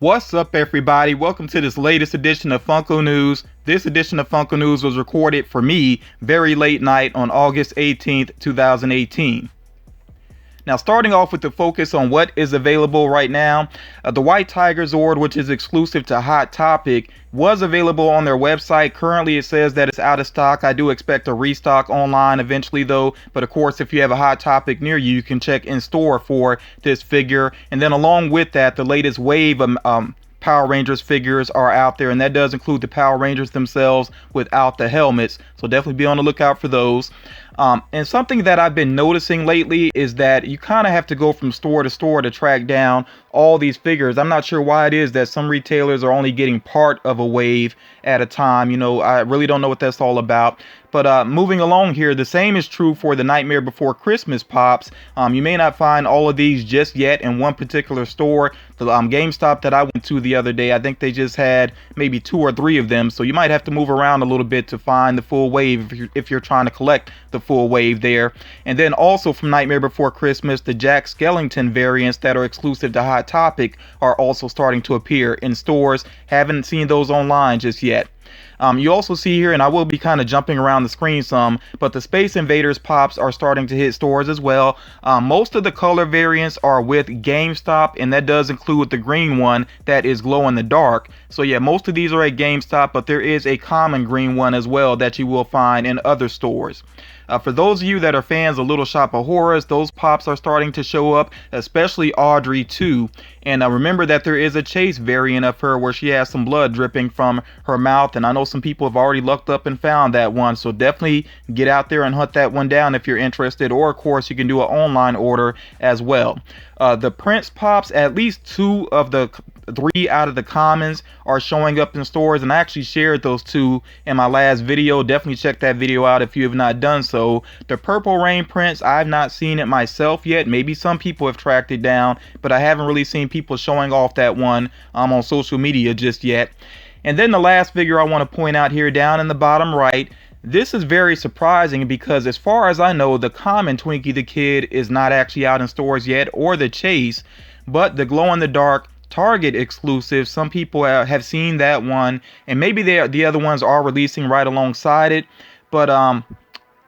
What's up, everybody? Welcome to this latest edition of Funko News. This edition of Funko News was recorded for me very late night on August 18th, 2018. Now, starting off with the focus on what is available right now, the White Tiger Zord, which is exclusive to Hot Topic, was available on their website. Currently, it says that it's out of stock. I do expect a restock online eventually, though. But of course, if you have a Hot Topic near you, you can check in store for this figure. And then along with that, the latest wave of Power Rangers figures are out there, and that does include the Power Rangers themselves without the helmets, so definitely be on the lookout for those. And something that I've been noticing lately is that you kind of have to go from store to store to track down all these figures. I'm not sure why it is that some retailers are only getting part of a wave at a time. You know, I really don't know what that's all about. But moving along here, the same is true for the Nightmare Before Christmas pops. You may not find all of these just yet in one particular store. The GameStop that I went to the other day, I think they just had maybe 2 or 3 of them. So you might have to move around a little bit to find the full wave if you're trying to collect the full wave there. And then also from Nightmare Before Christmas, the Jack Skellington variants that are exclusive to Hot Topic are also starting to appear in stores. Haven't seen those online just yet. You also see here, and I will be kind of jumping around the screen some, but the Space Invaders pops are starting to hit stores as well. Most of the color variants are with GameStop, and that does include the green one that is glow in the dark. So yeah, most of these are at GameStop, but there is a common green one as well that you will find in other stores. For those of you that are fans of Little Shop of Horrors, those pops are starting to show up, especially Audrey too. And remember that there is a Chase variant of her where she has some blood dripping from her mouth, and I know some people have already looked up and found that one, so definitely get out there and hunt that one down if you're interested, or of course you can do an online order as well. The Prince pops, at least 2 of the 3 out of the commons are showing up in stores, and I actually shared those 2 in my last video. Definitely check that video out if you have not done so. The Purple Rain Prince, I've not seen it myself yet. Maybe some people have tracked it down, but I haven't really seen people showing off that one on social media just yet. And then the last figure I want to point out here down in the bottom right, this is very surprising because as far as I know, the common Twinkie the Kid is not actually out in stores yet, or the Chase, but the glow in the dark Target exclusive, some people have seen that one, and maybe the other ones are releasing right alongside it. But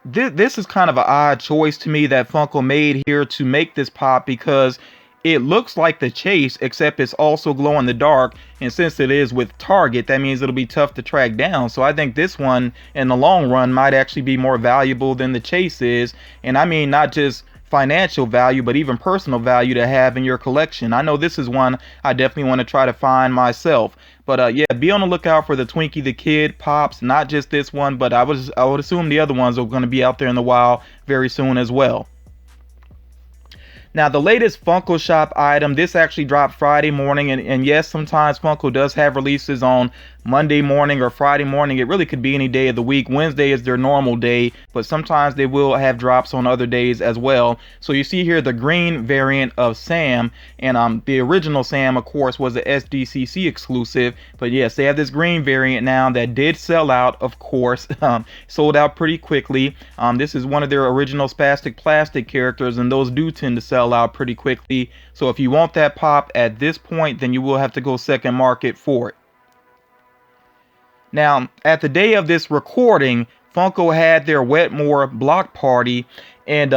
this is kind of an odd choice to me that Funko made here to make this pop, because it looks like the Chase, except it's also glow in the dark, and since it is with Target, that means it'll be tough to track down. So I think this one in the long run might actually be more valuable than the Chase is, and I mean not just financial value, but even personal value to have in your collection. I know this is one I definitely want to try to find myself. But yeah, be on the lookout for the Twinkie the Kid pops, not just this one, but I would assume the other ones are going to be out there in the wild very soon as well. Now, the latest Funko Shop item, this actually dropped Friday morning, and yes, sometimes Funko does have releases on Monday morning or Friday morning. It really could be any day of the week. Wednesday is their normal day, but sometimes they will have drops on other days as well. So you see here the green variant of Sam, and the original Sam, of course, was the SDCC exclusive. But yes, they have this green variant now that did sell out, of course. Sold out pretty quickly. This is one of their original Spastic Plastic characters, and those do tend to sell out pretty quickly. So if you want that pop at this point, then you will have to go second market for it. Now, at the day of this recording, Funko had their Wetmore block party, and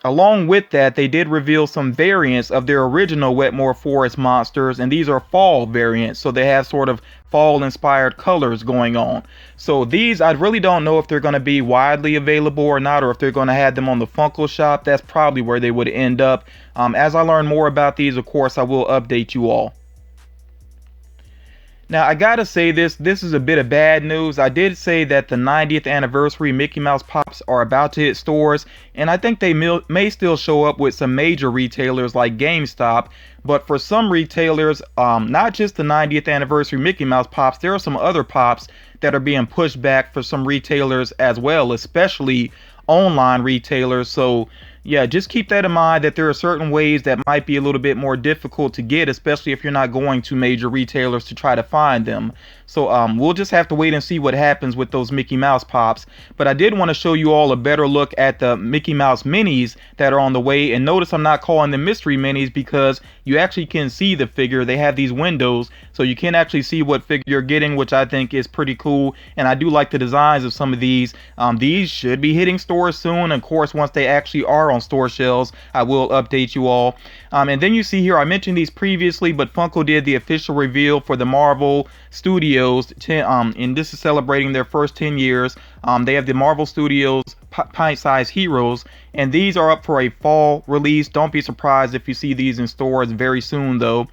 along with that, they did reveal some variants of their original Wetmore Forest monsters, and these are fall variants, so they have sort of fall-inspired colors going on. So these, I really don't know if they're going to be widely available or not, or if they're going to have them on the Funko Shop. That's probably where they would end up. As I learn more about these, of course, I will update you all. Now, I gotta say this is a bit of bad news. I did say that the 90th anniversary Mickey Mouse Pops are about to hit stores, and I think they may still show up with some major retailers like GameStop, but for some retailers, not just the 90th anniversary Mickey Mouse Pops, there are some other pops that are being pushed back for some retailers as well, especially online retailers. So yeah, just keep that in mind, that there are certain ways that might be a little bit more difficult to get, especially if you're not going to major retailers to try to find them. So we'll just have to wait and see what happens with those Mickey Mouse pops. But I did want to show you all a better look at the Mickey Mouse minis that are on the way. And notice I'm not calling them mystery minis, because you actually can see the figure. They have these windows, so you can actually see what figure you're getting, which I think is pretty cool. And I do like the designs of some of these. These should be hitting stores soon. Of course, once they actually are on store shelves, I will update you all. And then you see here, I mentioned these previously, but Funko did the official reveal for the Marvel Studios, and this is celebrating their first 10 years. They have the Marvel Studios pint-sized heroes, and these are up for a fall release. Don't be surprised if you see these in stores very soon, though.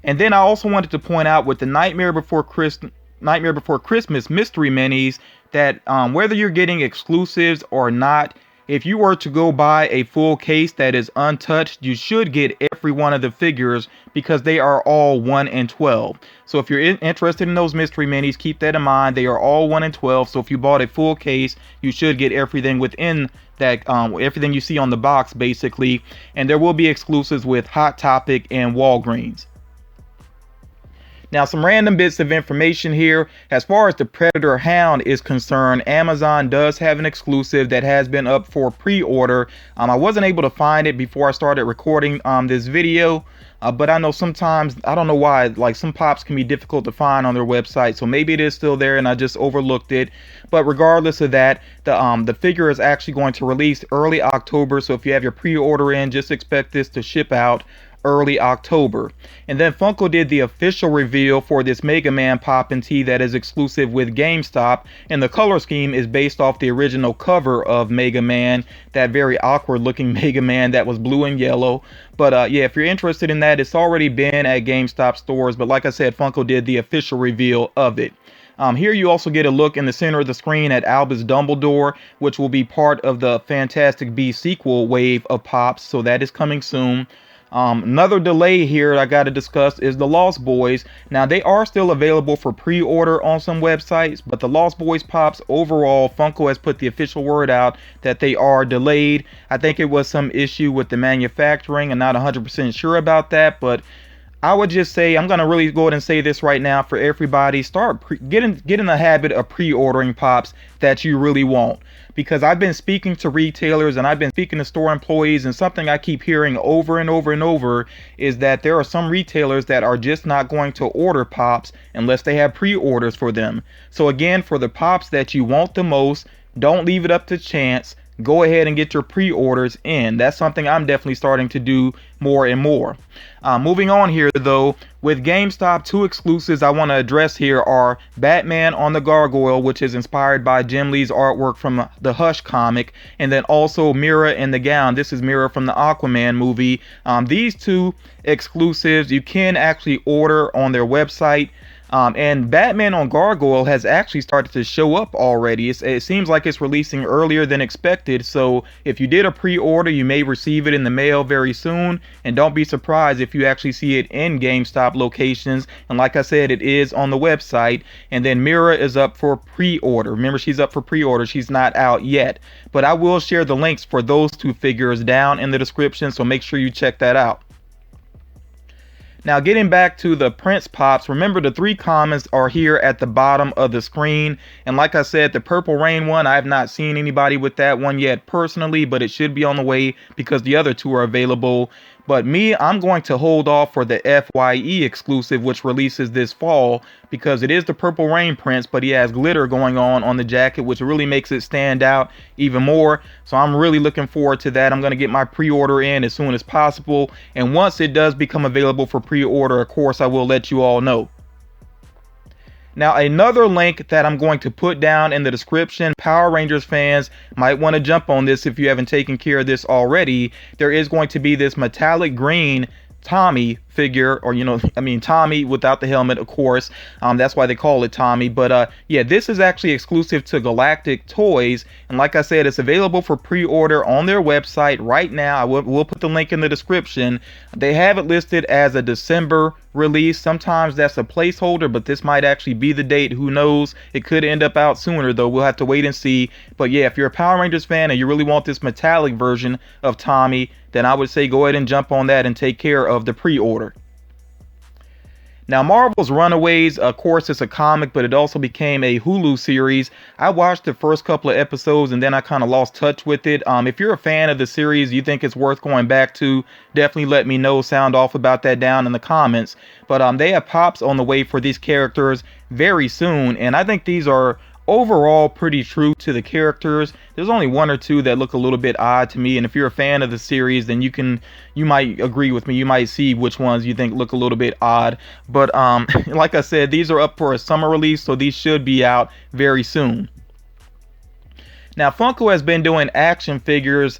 And then I also wanted to point out with the Nightmare Before Christmas mystery minis that whether you're getting exclusives or not, if you were to go buy a full case that is untouched, you should get every one of the figures, because they are all 1 in 12. So if you're interested in those mystery minis, keep that in mind. They are all 1 in 12. So if you bought a full case, you should get everything within that, everything you see on the box, basically. And there will be exclusives with Hot Topic and Walgreens. Now, some random bits of information here. As far as the Predator Hound is concerned, Amazon does have an exclusive that has been up for pre-order. I wasn't able to find it before I started recording this video, but I know sometimes, I don't know why, like some pops can be difficult to find on their website, so maybe it is still there and I just overlooked it. But regardless of that, the figure is actually going to release early October, so if you have your pre-order in, just expect this to ship out early October. And then Funko did the official reveal for this Mega Man pop and tee that is exclusive with GameStop, and the color scheme is based off the original cover of Mega Man, that very awkward looking Mega Man that was blue and yellow. But yeah, if you're interested in that, it's already been at GameStop stores, but like I said, Funko did the official reveal of it. Here you also get a look in the center of the screen at Albus Dumbledore, which will be part of the Fantastic Beasts sequel wave of pops, so that is coming soon. Another delay here I got to discuss is the Lost Boys. Now, they are still available for pre-order on some websites, but the Lost Boys pops overall, Funko has put the official word out that they are delayed. I think it was some issue with the manufacturing. I'm not 100% sure about that, but I would just say, I'm going to really go ahead and say this right now for everybody. Start get in the habit of pre-ordering pops that you really want. Because I've been speaking to retailers and I've been speaking to store employees, and something I keep hearing over and over and over is that there are some retailers that are just not going to order pops unless they have pre-orders for them. So again, for the pops that you want the most, don't leave it up to chance. Go ahead and get your pre-orders in. That's something I'm definitely starting to do more and more. Moving on here though, with GameStop, 2 exclusives I want to address here are Batman on the Gargoyle, which is inspired by Jim Lee's artwork from the Hush comic, and then also Mera in the Gown. This is Mera from the Aquaman movie. These 2 exclusives you can actually order on their website. And Batman on Gargoyle has actually started to show up already. It seems like it's releasing earlier than expected. So if you did a pre-order, you may receive it in the mail very soon. And don't be surprised if you actually see it in GameStop locations. And like I said, it is on the website. And then Mera is up for pre-order. Remember, she's up for pre-order. She's not out yet. But I will share the links for those 2 figures down in the description. So make sure you check that out. Now, getting back to the Prince pops, remember the 3 comments are here at the bottom of the screen. And like I said, the Purple Rain one, I have not seen anybody with that one yet personally, but it should be on the way because the other 2 are available. But me, I'm going to hold off for the FYE exclusive, which releases this fall, because it is the Purple Rain Prince, but he has glitter going on the jacket, which really makes it stand out even more. So I'm really looking forward to that. I'm going to get my pre-order in as soon as possible. And once it does become available for pre-order, of course, I will let you all know. Now, another link that I'm going to put down in the description, Power Rangers fans might want to jump on this if you haven't taken care of this already. There is going to be this metallic green Tommy figure, or Tommy without the helmet, of course. That's why they call it Tommy. But yeah, this is actually exclusive to Galactic Toys, and like I said, it's available for pre-order on their website right now. We'll put the link in the description. They have it listed as a December release. Sometimes that's a placeholder, but this might actually be the date. Who knows? It could end up out sooner, though. We'll have to wait and see. But yeah, if you're a Power Rangers fan and you really want this metallic version of Tommy, then I would say go ahead and jump on that and take care of the pre-order. Now, Marvel's Runaways, of course, it's a comic, but it also became a Hulu series. I watched the first couple of episodes and then I kind of lost touch with it. If you're a fan of the series, you think it's worth going back to, definitely let me know. Sound off about that down in the comments. But they have pops on the way for these characters very soon, and I think these are overall pretty true to the characters. There's only one or two that look a little bit odd to me, and if you're a fan of the series, then you might agree with me. You might see which ones you think look a little bit odd. But like I said, these are up for a summer release, so these should be out very soon. Now, Funko has been doing action figures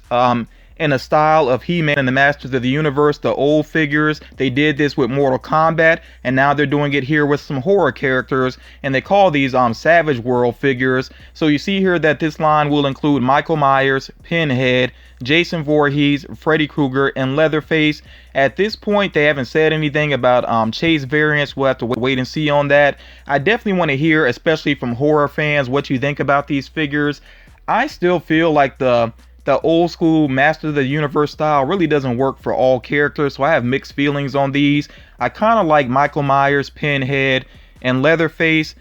in a style of He-Man and the Masters of the Universe, the old figures. They did this with Mortal Kombat, and now they're doing it here with some horror characters, and they call these Savage World figures. So you see here that this line will include Michael Myers, Pinhead, Jason Voorhees, Freddy Krueger, and Leatherface. At this point, they haven't said anything about Chase variants. We'll have to wait and see on that. I definitely want to hear, especially from horror fans, what you think about these figures. I still feel like the old school Master of the Universe style really doesn't work for all characters, so I have mixed feelings on these. I kind of like Michael Myers, Pinhead, and Leatherface.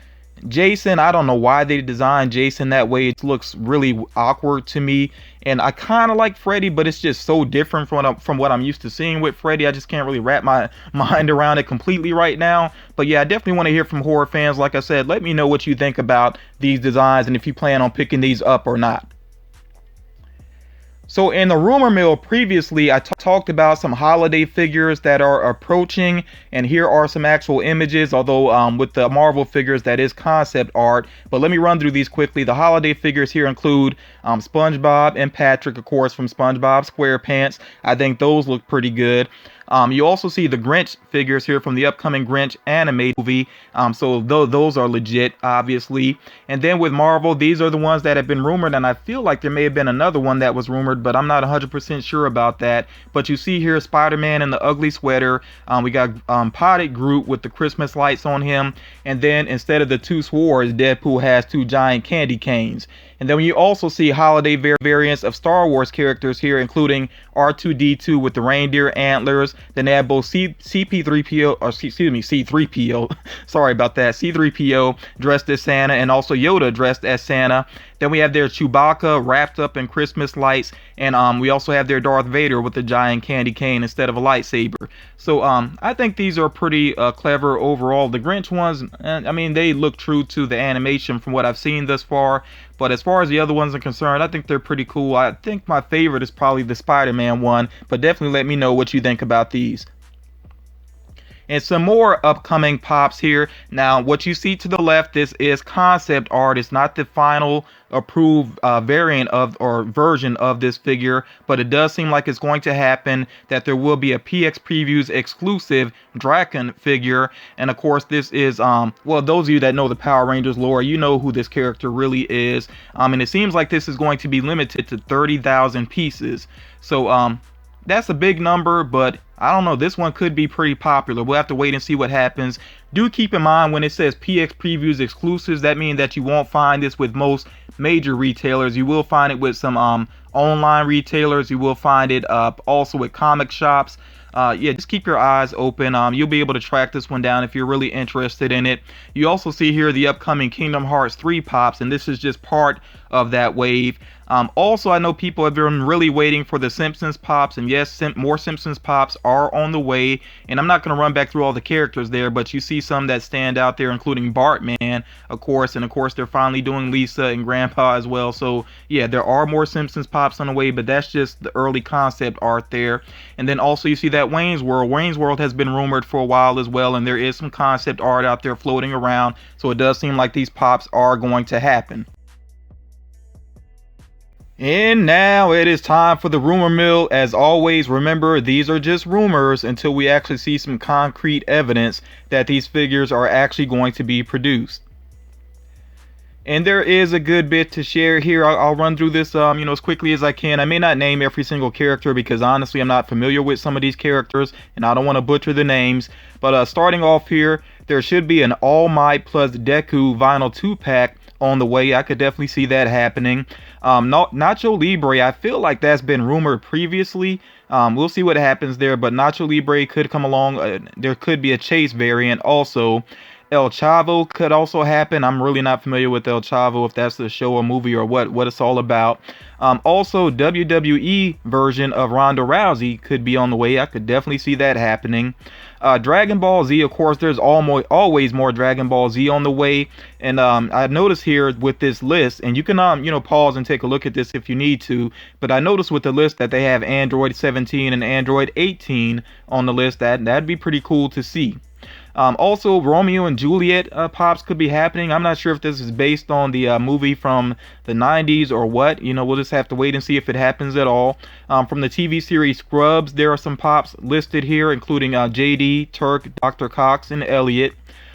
Jason, I don't know why they designed Jason that way. It looks really awkward to me. And I kind of like Freddy, but it's just so different from what I'm used to seeing with Freddy. I just can't really wrap my mind around it completely right now. But yeah, I definitely want to hear from horror fans. Like I said, let me know what you think about these designs and if you plan on picking these up or not. So in the rumor mill previously, I talked about some holiday figures that are approaching, and here are some actual images, although with the Marvel figures, that is concept art. But let me run through these quickly. The holiday figures here include SpongeBob and Patrick, of course, from SpongeBob SquarePants. I think those look pretty good. You also see the Grinch figures here from the upcoming Grinch anime movie. So those are legit, obviously. And then with Marvel, these are the ones that have been rumored, and I feel like there may have been another one that was rumored, but I'm not 100% sure about that. But you see here Spider-Man in the ugly sweater. We got Potted Groot with the Christmas lights on him. And then instead of the two swords, Deadpool has two giant candy canes. And then you also see holiday variants of Star Wars characters here, including R2-D2 with the reindeer antlers. Then they have both C3PO, sorry about that, C3PO dressed as Santa, and also Yoda dressed as Santa. Then we have their Chewbacca wrapped up in Christmas lights, and we also have their Darth Vader with a giant candy cane instead of a lightsaber. So I think these are pretty clever overall. The Grinch ones, I mean, they look true to the animation from what I've seen thus far. But as far as the other ones are concerned, I think they're pretty cool. I think my favorite is probably the Spider-Man one, but definitely let me know what you think about these. And some more upcoming pops here. Now, what you see to the left, this is concept art. It's not the final approved variant of or version of this figure, but it does seem like it's going to happen, that there will be a PX Previews exclusive Draken figure. And of course, this is well, those of you that know the Power Rangers lore, you know who this character really is. And it seems like this is going to be limited to 30,000 pieces. So that's a big number, but I don't know, this one could be pretty popular. We'll have to wait and see what happens. Do keep in mind, when it says PX Previews exclusives, that means that you won't find this with most major retailers. You will find it with some online retailers. You will find it also with comic shops. Yeah, just keep your eyes open. You'll be able to track this one down if you're really interested in it. You also see here the upcoming Kingdom Hearts 3 pops, and this is just part of that wave. Also, I know people have been really waiting for the Simpsons pops, and yes, more Simpsons pops are on the way. And I'm not going to run back through all the characters there, but you see some that stand out there, including Bartman, of course, and of course they're finally doing Lisa and Grandpa as well. So yeah, there are more Simpsons pops on the way, but that's just the early concept art there. And then also you see that Wayne's World. Wayne's World has been rumored for a while as well, and there is some concept art out there floating around. So it does seem like these pops are going to happen. And now it is time for the rumor mill. As always, remember, these are just rumors until we actually see some concrete evidence that these figures are actually going to be produced. And there is a good bit to share here. I'll run through this, as quickly as I can. I may not name every single character because honestly, I'm not familiar with some of these characters and I don't want to butcher the names. But starting off here, there should be an All Might plus Deku vinyl 2-pack on the way. I could definitely see that happening. Nacho Libre, I feel like that's been rumored previously. We'll see what happens there, but Nacho Libre could come along. There could be a Chase variant also. El Chavo could also happen. I'm really not familiar with El Chavo, if that's the show or movie or what it's all about. Also, WWE version of Ronda Rousey could be on the way. I could definitely see that happening. Dragon Ball Z, of course, there's always more Dragon Ball Z on the way. And I noticed here with this list, and you can pause and take a look at this if you need to, but I noticed with the list that they have Android 17 and Android 18 on the list. That'd be pretty cool to see. Also, Romeo and Juliet pops could be happening. I'm not sure if this is based on the movie from the 90s or what. We'll just have to wait and see if it happens at all. From the TV series Scrubs, there are some pops listed here, including JD, Turk, Dr. Cox, and Elliot.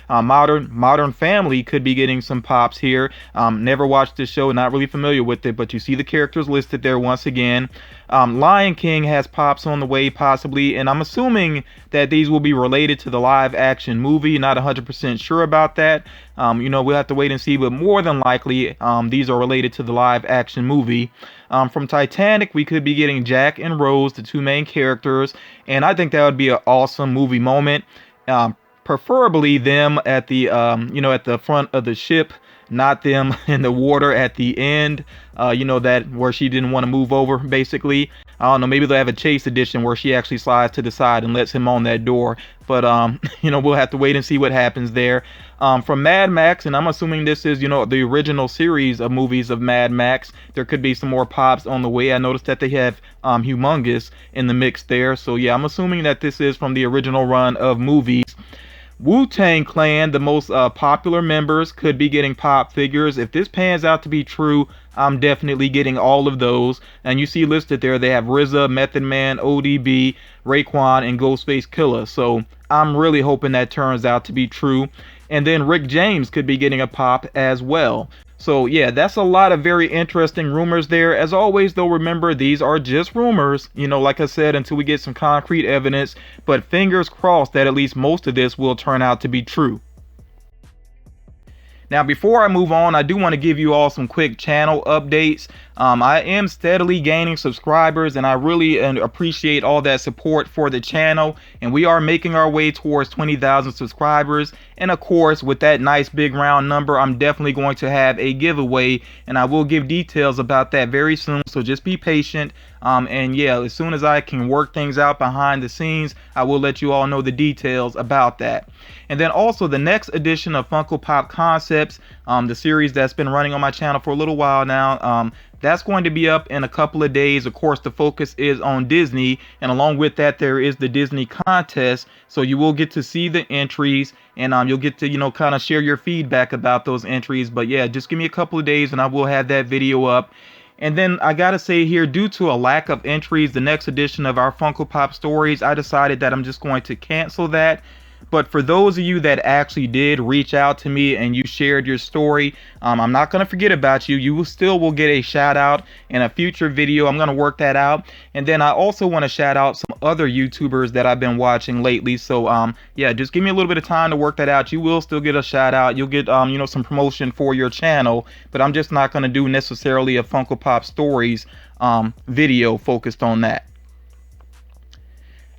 Modern Family could be getting some pops here. Never watched this show, not really familiar with it, but you see the characters listed there once again. Lion King has pops on the way possibly, and I'm assuming that these will be related to the live action movie. Not 100% sure about that. We'll have to wait and see, but more than likely these are related to the live action movie. From Titanic, we could be getting Jack and Rose, the two main characters, and I think that would be an awesome movie moment. Preferably them at the at the front of the ship, not them in the water at the end, that where she didn't want to move over, basically. I don't know, maybe they'll have a Chase edition where she actually slides to the side and lets him on that door, but we'll have to wait and see what happens there. From Mad Max, and I'm assuming this is the original series of movies of Mad Max, there could be some more pops on the way. I noticed that they have Humongous in the mix there, so yeah, I'm assuming that this is from the original run of movies. Wu-Tang Clan, the most popular members, could be getting pop figures. If this pans out to be true, I'm definitely getting all of those. And you see listed there, they have RZA, Method Man, ODB, Raekwon, and Ghostface Killah. So I'm really hoping that turns out to be true. And then Rick James could be getting a pop as well. So yeah, that's a lot of very interesting rumors there. As always though, remember, these are just rumors, like I said, until we get some concrete evidence, but fingers crossed that at least most of this will turn out to be true. Now, before I move on, I do want to give you all some quick channel updates. I am steadily gaining subscribers, and I really appreciate all that support for the channel. And we are making our way towards 20,000 subscribers. And of course, with that nice big round number, I'm definitely going to have a giveaway, and I will give details about that very soon. So just be patient. And yeah, as soon as I can work things out behind the scenes, I will let you all know the details about that. And then also the next edition of Funko Pop Concepts, the series that's been running on my channel for a little while now, that's going to be up in a couple of days. Of course, the focus is on Disney, and along with that, there is the Disney contest. So you will get to see the entries, and you'll get to, kind of share your feedback about those entries. But yeah, just give me a couple of days and I will have that video up. And then I gotta say here, due to a lack of entries, the next edition of our Funko Pop Stories, I decided that I'm just going to cancel that. But for those of you that actually did reach out to me and you shared your story, I'm not going to forget about you. You will get a shout out in a future video. I'm going to work that out. And then I also want to shout out some other YouTubers that I've been watching lately. So yeah, just give me a little bit of time to work that out. You will still get a shout out. You'll get some promotion for your channel, but I'm just not going to do necessarily a Funko Pop Stories video focused on that.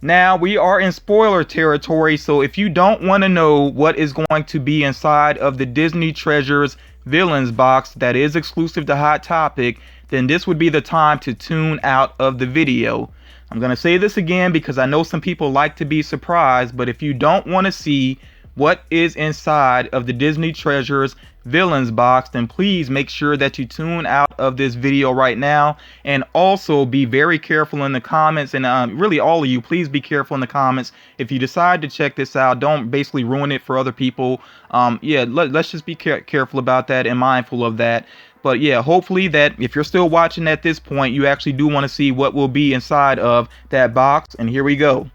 Now, we are in spoiler territory, so if you don't want to know what is going to be inside of the Disney Treasures Villains box that is exclusive to Hot Topic, then this would be the time to tune out of the video. I'm going to say this again because I know some people like to be surprised, but if you don't want to see what is inside of the Disney Treasures villains box, then please make sure that you tune out of this video right now. And also be very careful in the comments, and really all of you, please be careful in the comments. If you decide to check this out, don't basically ruin it for other people. Yeah, let's just be careful about that and mindful of that. But yeah, hopefully that if you're still watching at this point, you actually do want to see what will be inside of that box. And here we go.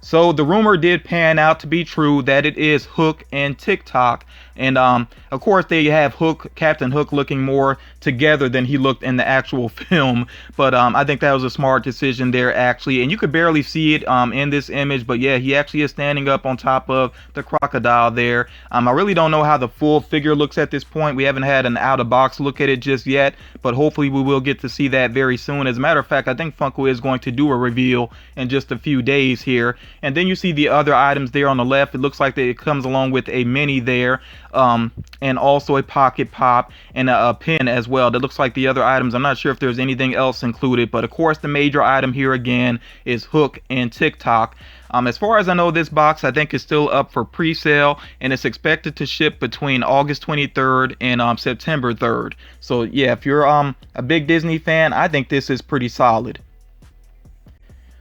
So the rumor did pan out to be true that it is Hook and Tik Tok. And of course they have Captain Hook looking more together than he looked in the actual film. But I think that was a smart decision there actually. And you could barely see it in this image. But yeah, he actually is standing up on top of the crocodile there. I really don't know how the full figure looks at this point. We haven't had an out of box look at it just yet. But hopefully we will get to see that very soon. As a matter of fact, I think Funko is going to do a reveal in just a few days here. And then you see the other items there on the left. It looks like it comes along with a mini there, and also a pocket pop and a pin as well. That looks like the other items. I'm not sure if there's anything else included, but of course the major item here again is Hook and Tik Tok. As far as I know, this box I think is still up for pre-sale, and it's expected to ship between August 23rd and September 3rd. So yeah, if you're a big Disney fan, I think this is pretty solid.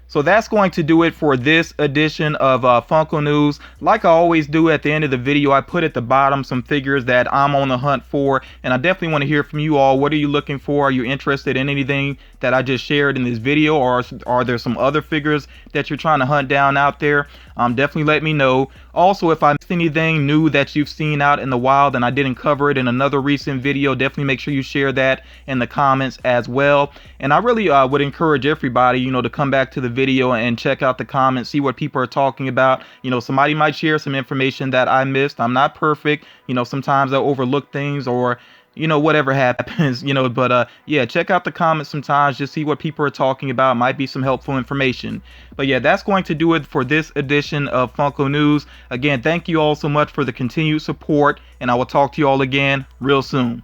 So that's going to do it for this edition of Funko News. Like I always do at the end of the video, I put at the bottom some figures that I'm on the hunt for, and I definitely want to hear from you all. What are you looking for? Are you interested in anything that I just shared in this video, or are there some other figures that you're trying to hunt down out there? Definitely let me know. Also, if I missed anything new that you've seen out in the wild and I didn't cover it in another recent video, definitely make sure you share that in the comments as well. And I really would encourage everybody, you know, to come back to the video and check out the comments, see what people are talking about. You know, somebody might share some information that I missed. I'm not perfect. You know, sometimes I overlook things, or you know, whatever happens, you know, but yeah, check out the comments sometimes, just see what people are talking about. Might be some helpful information. But yeah, that's going to do it for this edition of Funko News. Again, thank you all so much for the continued support, and I will talk to you all again real soon.